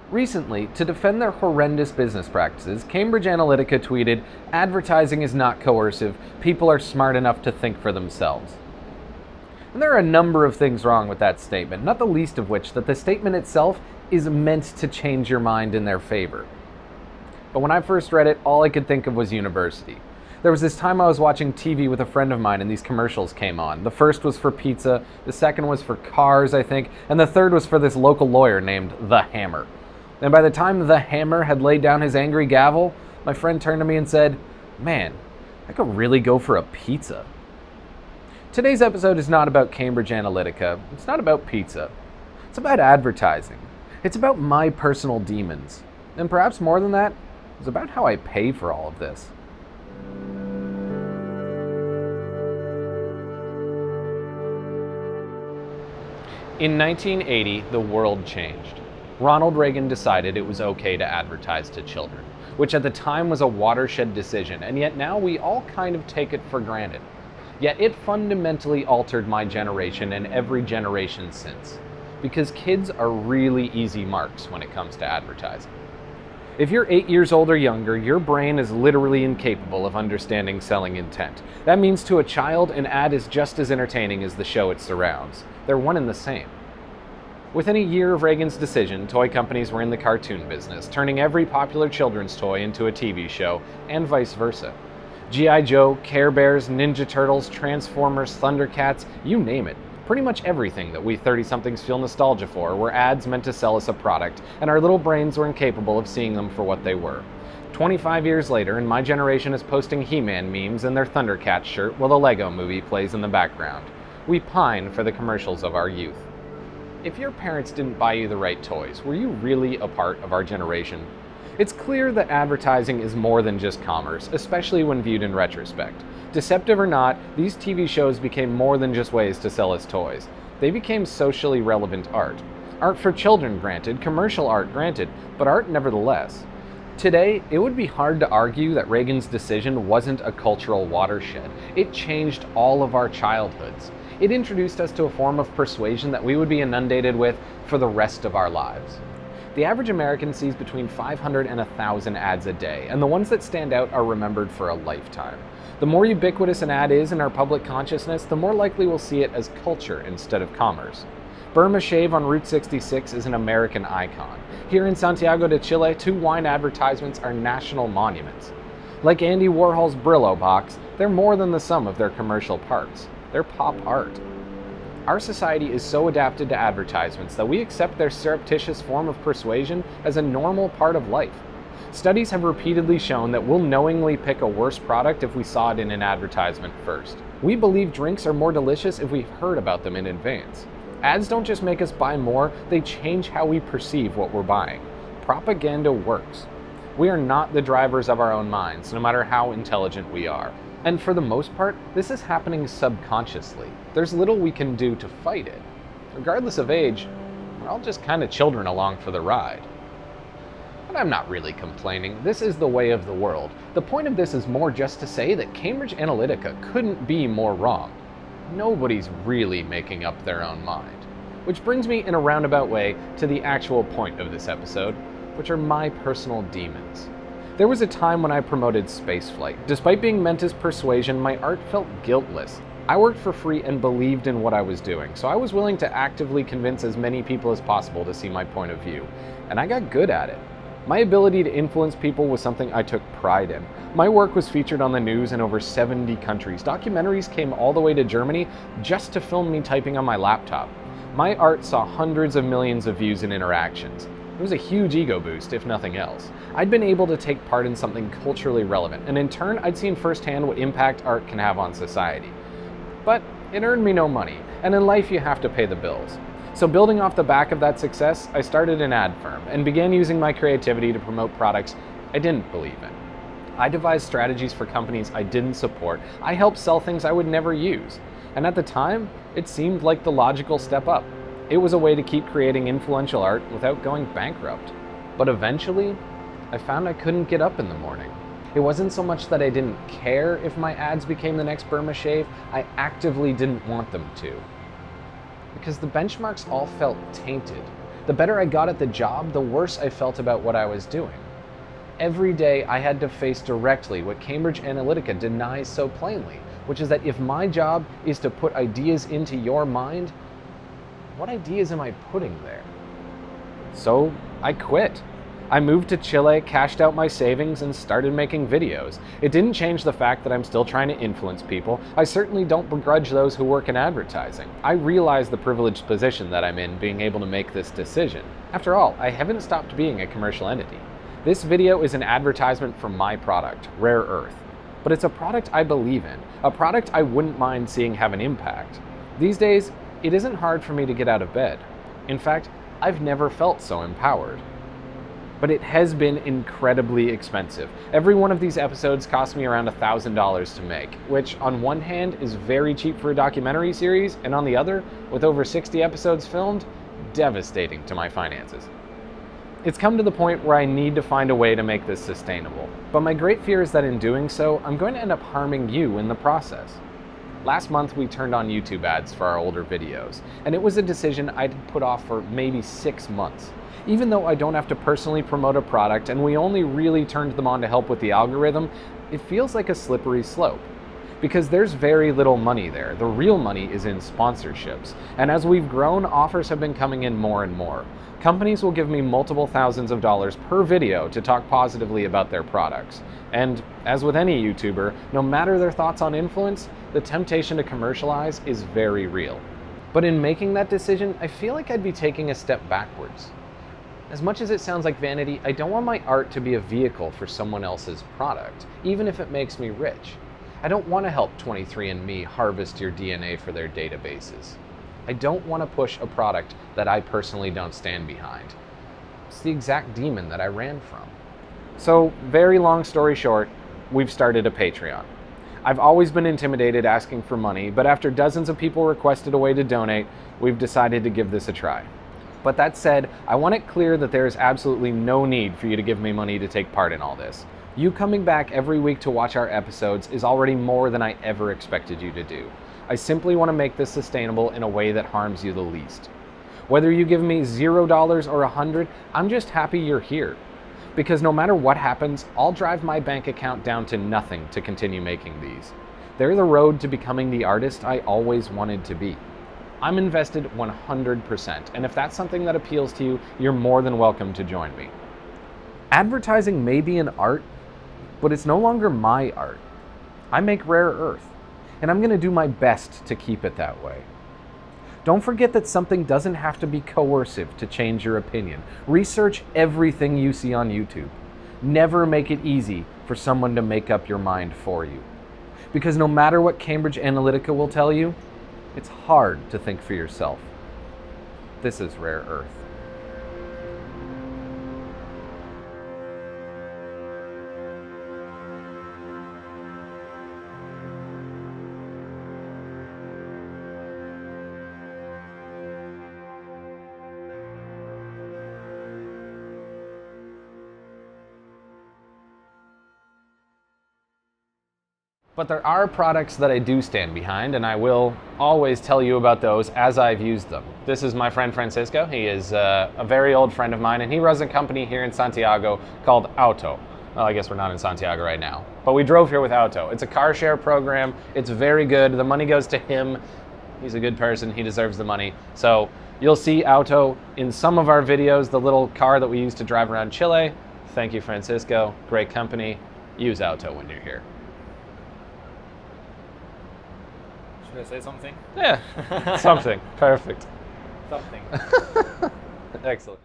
Recently, to defend their horrendous business practices, Cambridge Analytica tweeted, "Advertising is not coercive, people are smart enough to think for themselves." And there are a number of things wrong with that statement, not the least of which that the statement itself is meant to change your mind in their favor. But when I first read it, all I could think of was university. There was this time I was watching TV with a friend of mine and these commercials came on. The first was for pizza, the second was for cars, I think, and the third was for this local lawyer named The Hammer. And by the time The Hammer had laid down his angry gavel, my friend turned to me and said, "Man, I could really go for a pizza." Today's episode is not about Cambridge Analytica. It's not about pizza. It's about advertising. It's about my personal demons. And perhaps more than that, it's about how I pay for all of this. In 1980, the world changed. Ronald Reagan decided it was okay to advertise to children, which at the time was a watershed decision, and yet now we all kind of take it for granted. Yet it fundamentally altered my generation and every generation since, because kids are really easy marks when it comes to advertising. If you're 8 years old or younger, your brain is literally incapable of understanding selling intent. That means to a child, an ad is just as entertaining as the show it surrounds. They're one and the same. Within a year of Reagan's decision, toy companies were in the cartoon business, turning every popular children's toy into a TV show, and vice versa. G.I. Joe, Care Bears, Ninja Turtles, Transformers, Thundercats, you name it. Pretty much everything that we 30-somethings feel nostalgia for were ads meant to sell us a product, and our little brains were incapable of seeing them for what they were. 25 years later, and my generation is posting He-Man memes in their Thundercats shirt while the Lego movie plays in the background. We pine for the commercials of our youth. If your parents didn't buy you the right toys, were you really a part of our generation? It's clear that advertising is more than just commerce, especially when viewed in retrospect. Deceptive or not, these TV shows became more than just ways to sell us toys. They became socially relevant art. Art for children, granted, commercial art, granted, but art nevertheless. Today, it would be hard to argue that Reagan's decision wasn't a cultural watershed. It changed all of our childhoods. It introduced us to a form of persuasion that we would be inundated with for the rest of our lives. The average American sees between 500 and 1,000 ads a day, and the ones that stand out are remembered for a lifetime. The more ubiquitous an ad is in our public consciousness, the more likely we'll see it as culture instead of commerce. Burma Shave on Route 66 is an American icon. Here in Santiago de Chile, 2 wine advertisements are national monuments. Like Andy Warhol's Brillo box, they're more than the sum of their commercial parts. They're pop art. Our society is so adapted to advertisements that we accept their surreptitious form of persuasion as a normal part of life. Studies have repeatedly shown that we'll knowingly pick a worse product if we saw it in an advertisement first. We believe drinks are more delicious if we've heard about them in advance. Ads don't just make us buy more, they change how we perceive what we're buying. Propaganda works. We are not the drivers of our own minds, no matter how intelligent we are. And for the most part, this is happening subconsciously. There's little we can do to fight it. Regardless of age, we're all just kind of children along for the ride. But I'm not really complaining. This is the way of the world. The point of this is more just to say that Cambridge Analytica couldn't be more wrong. Nobody's really making up their own mind. Which brings me in a roundabout way to the actual point of this episode, which are my personal demons. There was a time when I promoted spaceflight. Despite being meant as persuasion, my art felt guiltless. I worked for free and believed in what I was doing, so I was willing to actively convince as many people as possible to see my point of view, and I got good at it. My ability to influence people was something I took pride in. My work was featured on the news in over 70 countries. Documentaries came all the way to Germany just to film me typing on my laptop. My art saw hundreds of millions of views and interactions. It was a huge ego boost, if nothing else. I'd been able to take part in something culturally relevant, and in turn, I'd seen firsthand what impact art can have on society. But it earned me no money, and in life you have to pay the bills. So building off the back of that success, I started an ad firm and began using my creativity to promote products I didn't believe in. I devised strategies for companies I didn't support. I helped sell things I would never use. And at the time, it seemed like the logical step up. It was a way to keep creating influential art without going bankrupt. But eventually, I found I couldn't get up in the morning. It wasn't so much that I didn't care if my ads became the next Burma Shave, I actively didn't want them to. Because the benchmarks all felt tainted. The better I got at the job, the worse I felt about what I was doing. Every day I had to face directly what Cambridge Analytica denies so plainly, which is that if my job is to put ideas into your mind, what ideas am I putting there? So I quit. I moved to Chile, cashed out my savings, and started making videos. It didn't change the fact that I'm still trying to influence people. I certainly don't begrudge those who work in advertising. I realize the privileged position that I'm in being able to make this decision. After all, I haven't stopped being a commercial entity. This video is an advertisement for my product, Rare Earth. But it's a product I believe in, a product I wouldn't mind seeing have an impact. These days, it isn't hard for me to get out of bed. In fact, I've never felt so empowered. But it has been incredibly expensive. Every one of these episodes cost me around $1,000 to make, which on one hand is very cheap for a documentary series, and on the other, with over 60 episodes filmed, devastating to my finances. It's come to the point where I need to find a way to make this sustainable. But my great fear is that in doing so, I'm going to end up harming you in the process. Last month, we turned on YouTube ads for our older videos, and it was a decision I'd put off for maybe 6 months. Even though I don't have to personally promote a product and we only really turned them on to help with the algorithm, it feels like a slippery slope. Because there's very little money there. The real money is in sponsorships. And as we've grown, offers have been coming in more and more. Companies will give me multiple thousands of dollars per video to talk positively about their products. And as with any YouTuber, no matter their thoughts on influence, the temptation to commercialize is very real. But in making that decision, I feel like I'd be taking a step backwards. As much as it sounds like vanity, I don't want my art to be a vehicle for someone else's product, even if it makes me rich. I don't want to help 23andMe harvest your DNA for their databases. I don't want to push a product that I personally don't stand behind. It's the exact demon that I ran from. So, very long story short, we've started a Patreon. I've always been intimidated asking for money, but after dozens of people requested a way to donate, we've decided to give this a try. But that said, I want it clear that there is absolutely no need for you to give me money to take part in all this. You coming back every week to watch our episodes is already more than I ever expected you to do. I simply want to make this sustainable in a way that harms you the least. Whether you give me $0 or $100, I'm just happy you're here. Because no matter what happens, I'll drive my bank account down to nothing to continue making these. They're the road to becoming the artist I always wanted to be. I'm invested 100%, and if that's something that appeals to you, you're more than welcome to join me. Advertising may be an art, but it's no longer my art. I make Rare Earth, and I'm going to do my best to keep it that way. Don't forget that something doesn't have to be coercive to change your opinion. Research everything you see on YouTube. Never make it easy for someone to make up your mind for you. Because no matter what Cambridge Analytica will tell you, it's hard to think for yourself. This is Rare Earth. But there are products that I do stand behind, and I will always tell you about those as I've used them. This is my friend Francisco. He is a very old friend of mine, and he runs a company here in Santiago called Auto. Well, I guess we're not in Santiago right now, but we drove here with Auto. It's a car share program. It's very good. The money goes to him. He's a good person. He deserves the money. So you'll see Auto in some of our videos, the little car that we use to drive around Chile. Thank you, Francisco. Great company. Use Auto when you're here. Should I say something? Yeah, something. Perfect. Something. Excellent.